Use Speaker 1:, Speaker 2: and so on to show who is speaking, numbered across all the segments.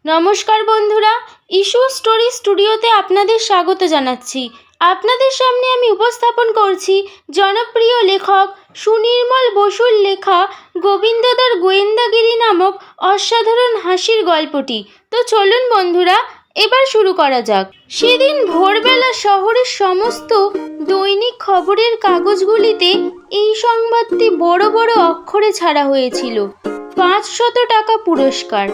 Speaker 1: নমস্কার বন্ধুরা, issue story স্টুডিওতে আপনাদের স্বাগত জানাচ্ছি। আপনাদের সামনে আমি উপস্থাপন করছি জনপ্রিয় লেখক সুনির্মল বসুর লেখা গোবিন্দদার গোয়েন্দাগিরি নামক অসাধারণ হাসির গল্পটি। তো চলুন বন্ধুরা, এবার শুরু করা যাক। সেদিন ভোরবেলা শহরের সমস্ত দৈনিক খবরের কাগজগুলিতে এই সংবাদটি বড় বড় অক্ষরে ছাড়া হয়েছিল, 500 টাকা পুরস্কার।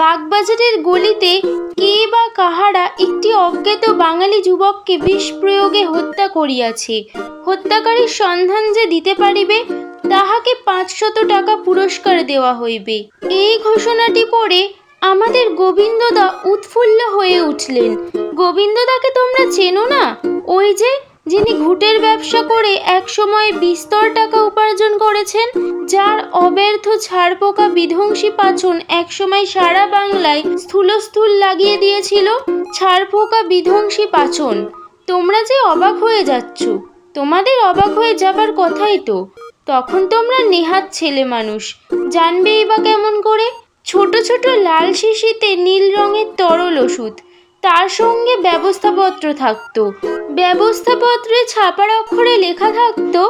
Speaker 1: বাগবাজারের গলিতে কে বা কাহারা একটি অজ্ঞাত বাঙালি যুবককে বিষ প্রয়োগে হত্যা করিয়াছে। হত্যাকারীর সন্ধান যে দিতে পারিবে তাহাকে 500 টাকা পুরস্কার দেওয়া হইবে। এই ঘোষণাটি পড়ে আমাদের গোবিন্দদা উৎফুল্ল হয়ে উঠলেন। গোবিন্দদাকে তোমরা চেনো না? ওই যে, যিনি ঘুঁটের ব্যবসা করে একসময় বিস্তর টাকা উপার্জন করেছেন, যার অব্যর্থ ছারপোকা বিধ্বংসী পাচন একসময় সারা বাংলায় স্থূল লাগিয়ে দিয়েছিল। ছারপোকা বিধ্বংসী পাচন। তোমরা যে অবাক হয়ে যাচ্ছ, তোমাদের অবাক হয়ে যাবার কথাই তো। তখন তোমরা নেহাত ছেলে মানুষ, জানবেই বা কেমন করে? ছোট ছোট লাল শিশিতে নীল রঙের তরল ওষুধ, তার সঙ্গে ব্যবস্থাপত্র থাকতো। ব্যবস্থাপত্রে ছাপার অক্ষরে লেখা থাকতো,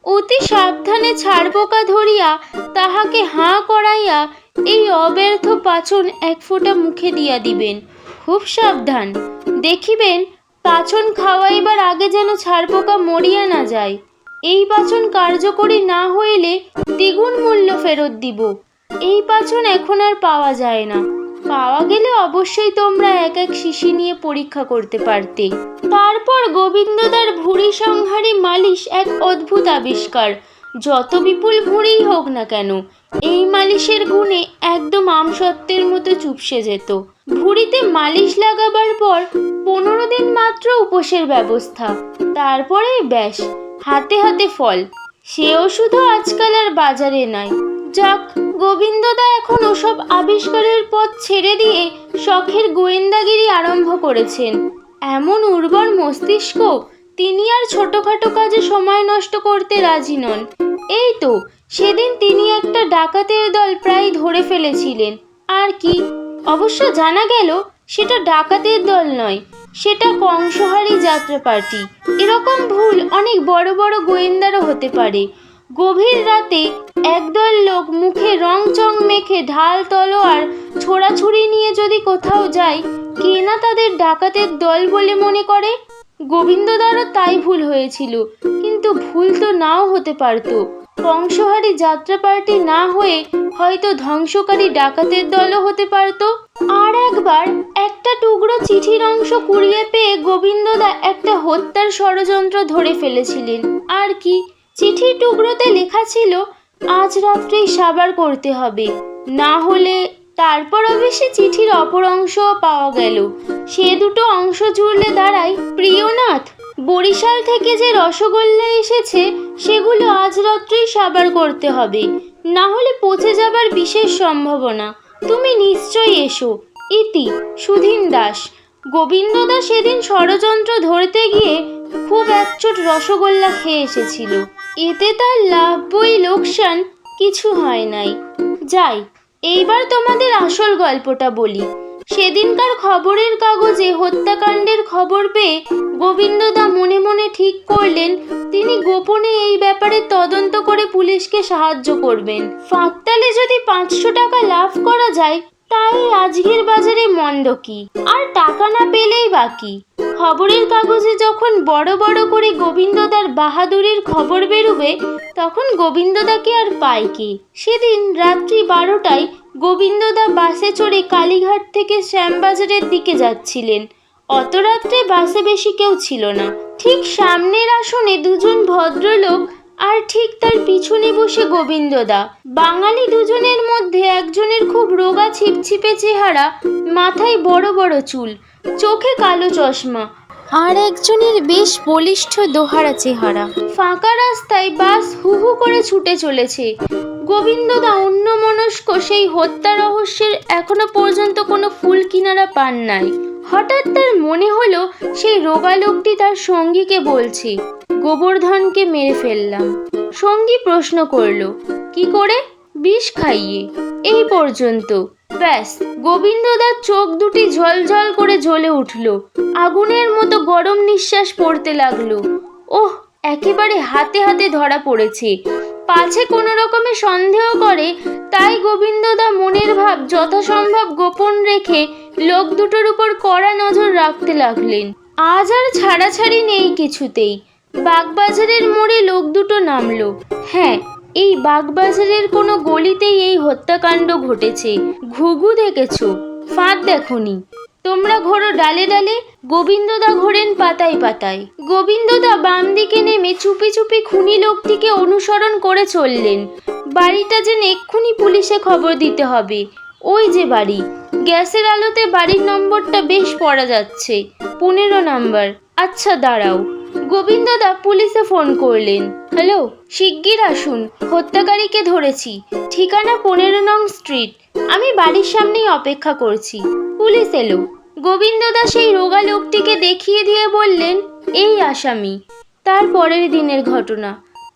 Speaker 1: অতি সাবধানে ছারপোকা ধরিয়া তাহাকে হাঁ করাইয়া এই অব্যর্থ পাচন 1 ফোঁটা মুখে দিয়া দিবেন। খুব সাবধান, দেখিবেন পাচন খাওয়াইবার আগে যেন ছারপোকা মরিয়া না যায়। এই পাচন কার্যকরী না হইলে দ্বিগুণ মূল্য ফেরত দিব। এই পাচন এখন আর পাওয়া যায় না। পাওয়া গেলে অবশ্যই তোমরা এক এক শিশি নিয়ে পরীক্ষা করতে পারতে। তারপর গোবিন্দদার ভুঁড়ি সংহারী মালিশ এক অদ্ভুত আবিষ্কার। যত বিপুল ভুঁড়িই হোক না কেন, এই মালিশের গুণে একদম আমসত্ত্বের মতো চুপসে যেত। ভুঁড়িতে মালিশ লাগাবার পর 15 দিন মাত্র উপোসের ব্যবস্থা, তারপরে ব্যাস হাতে হাতে ফল। সে ওষুধও আজকাল আর বাজারে নাই। যাক, গোবিন্দদা এখন ওসব আবিষ্কারের পথ ছেড়ে দিয়ে শখের গোয়েন্দাগিরি আরম্ভ করেছেন। এমন উর্বর মস্তিষ্ক, তিনি আর ছোটখাটো কাজে সময় নষ্ট করতে রাজি নন। এই তো সেদিন তিনি একটা ডাকাতের দল প্রায় ধরে ফেলেছিলেন। আর কি, অবশ্য জানা গেল সেটা ডাকাতের দল নয়, সেটা কংসহারী যাত্রা পার্টি। এরকম ভুল অনেক বড় বড় গোয়েন্দারও হতে পারে। গভীর রাতে একদল লোক মুখে রং চং মেখে ঢাল তলোয়ার ছোড়াছুড়ি নিয়ে যদি কোথাও যায়, কে না তাদের ডাকাতের দল বলে মনে করে? গোবিন্দদারও তাই ভুল হয়েছিল, কিন্তু ভুল তো নাও হতে পারত। কংসহারী যাত্রা পার্টি না হয়ে হয়তো ধ্বংসকারী ডাকাতের দলও হতে পারত। আর একবার একটা টুকরো চিঠির অংশ কুড়িয়ে পেয়ে গোবিন্দদা একটা হত্যার ষড়যন্ত্র ধরে ফেলেছিলেন। আর কি, চিঠির টুকরোতে লেখা ছিল, আজ রাত্রেই সাবার করতে হবে, না হলে। তারপর অবশ্যই চিঠির অপর অংশও পাওয়া গেল। সে দুটো অংশ জুড়লে দাঁড়ায়, প্রিয়নাথ, বরিশাল থেকে যে রসগোল্লা এসেছে সেগুলো আজ রাত্রেই সাবার করতে হবে, না হলে পচে যাবার বিশেষ সম্ভাবনা। তুমি নিশ্চয়ই এসো। ইতি সুধীন দাস। গোবিন্দদা সেদিন ষড়যন্ত্র ধরতে গিয়ে খুব একচোট রসগোল্লা খেয়ে এসেছিল। এতে তার লাভ বই লোকসান কিছু হয় নাই। যাই, এইবার তোমাদের আসল গল্পটা বলি। সেদিনকার খবরের কাগজে হত্যাকাণ্ডের খবর পেয়ে গোবিন্দদা মনে মনে ঠিক করলেন তিনি গোপনে এই ব্যাপারে তদন্ত করে পুলিশকে সাহায্য করবেন। ফাঁকতালে যদি 500 টাকা লাভ করা যায়, তাই আজকের বাজারে মন্দ কি? আর টাকা না পেলেই বাকি। খবরের কাগজে যখন বড় বড় করে গোবিন্দদার বাহাদুরির খবর বেরোবে, তখন গোবিন্দদাকে আর পায় কে? সেদিন রাত্রি 12টায় গোবিন্দদা বাসে চড়ে কালীঘাট থেকে শ্যামবাজারের দিকে যাচ্ছিলেন। অত রাত্রে বাসে বেশি কেউ ছিল না। ঠিক সামনের আসনে দুজন ভদ্রলোক, আর ঠিক তার পিছনে বসে গোবিন্দদা। বাঙালি দুজনের মধ্যে একজনের খুব রোগা ছিপছিপে চেহারা, মাথায় বড় বড় চুল, চোখে কালো চশমা, আর একজনের বেশ বলিষ্ঠ দোহারা চেহারা। ফাঁকা রাস্তায় বাস হু হু করে ছুটে চলেছে। গোবিন্দদা অন্যমনস্ক সেই হত্যা রহস্যের এখনো পর্যন্ত কোনো ফুল কিনারা পান নাই। হঠাৎ তার মনে হলো সেই রোগা লোকটি তার সঙ্গীকে বলছে, গোবর্ধনকে মেরে ফেললাম। সঙ্গী প্রশ্ন করল, কি করে? বিষ খাইয়ে। এই পর্যন্ত। ব্যাস, গোবিন্দদার চোখ দুটি ঝলঝল করে জ্বলে উঠল। আগুনের মতো গরম নিঃশ্বাস পড়তে লাগলো। ওহ, একেবারে হাতে হাতে ধরা পড়েছে। পাছে কোনো রকমে সন্দেহ করে, তাই গোবিন্দদা মনের ভাব যথাসম্ভব গোপন রেখে লোক দুটোর উপর কড়া নজর রাখতে লাগলেন। আজ আর ছাড়াছাড়ি নেই কিছুতেই। বাগবাজারের মোড়ে লোক দুটো নামলো। হ্যাঁ, এই বাগবাজারের কোনো গলিতেই এই হত্যাকাণ্ড ঘটেছে। ঘুঘু দেখেছো, ফাঁদ দেখোনি। তোমরা ঘোরো ডালে ডালে, গোবিন্দদা ঘোরেন পাতায় পাতায়। গোবিন্দদা বাম দিকে নেমে চুপি চুপি খুনি লোকটিকে অনুসরণ করে চললেন। বাড়িটা যেন এক্ষুনি পুলিশে খবর দিতে হবে। ওই যে বাড়ি, গ্যাসের আলোতে বাড়ির নম্বরটা বেশ পড়া যাচ্ছে, 15 নাম্বার। আচ্ছা দাঁড়াও, গোবিন্দদা পুলিশে ফোন করলেন। হ্যালো, শিগগির আসুন, হত্যাকারীকে ধরেছি। ঠিকানা 15 নং স্ট্রিট। আমি বাড়ির সামনেই অপেক্ষা করছি। পুলিশ এলো। গোবিন্দদা সেই রোগা লোকটিকে দেখিয়ে দিয়ে বললেন, এই আসামি। তার পরের দিনের ঘটনা।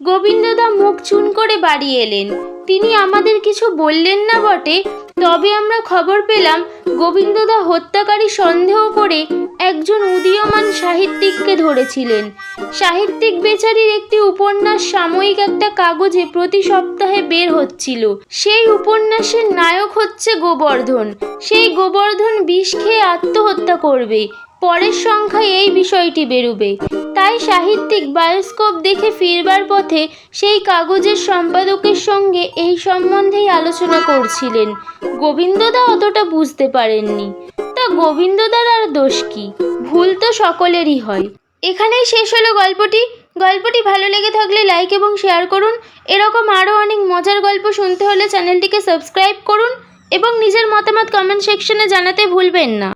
Speaker 1: গোবিন্দদা মুখ চুন করে বাড়ি এলেন। তিনি আমাদের কিছু বললেন না বটে, তবে আমরা খবর পেলাম গোবিন্দদা হত্যাকারী সন্দেহ করে একজন উদীয়মান সাহিত্যিককে ধরেছিলেন। সাহিত্যিক বেচারির একটি উপন্যাস সাময়িক একটা কাগজে প্রতি সপ্তাহে বের হচ্ছিল। সেই উপন্যাসের নায়ক হচ্ছে গোবর্ধন। সেই গোবর্ধন বিষ খেয়ে আত্মহত্যা করবে। পরের সংখ্যায় এই বিষয়টি বেরোবে। তাই সাহিত্যিক বায়োস্কোপ দেখে ফিরবার পথে সেই কাগজের সম্পাদকের সঙ্গে এই সম্বন্ধেই আলোচনা করছিলেন। গোবিন্দদা অতটা বুঝতে পারেননি। তা গোবিন্দদার আর দোষ কি? ভুল তো সকলেরই হয়। এখানেই শেষ হলো গল্পটি। গল্পটি ভালো লেগে থাকলে লাইক এবং শেয়ার করুন। এরকম আরও অনেক মজার গল্প শুনতে হলে চ্যানেলটিকে সাবস্ক্রাইব করুন এবং নিজের মতামত কমেন্ট সেকশনে জানাতে ভুলবেন না।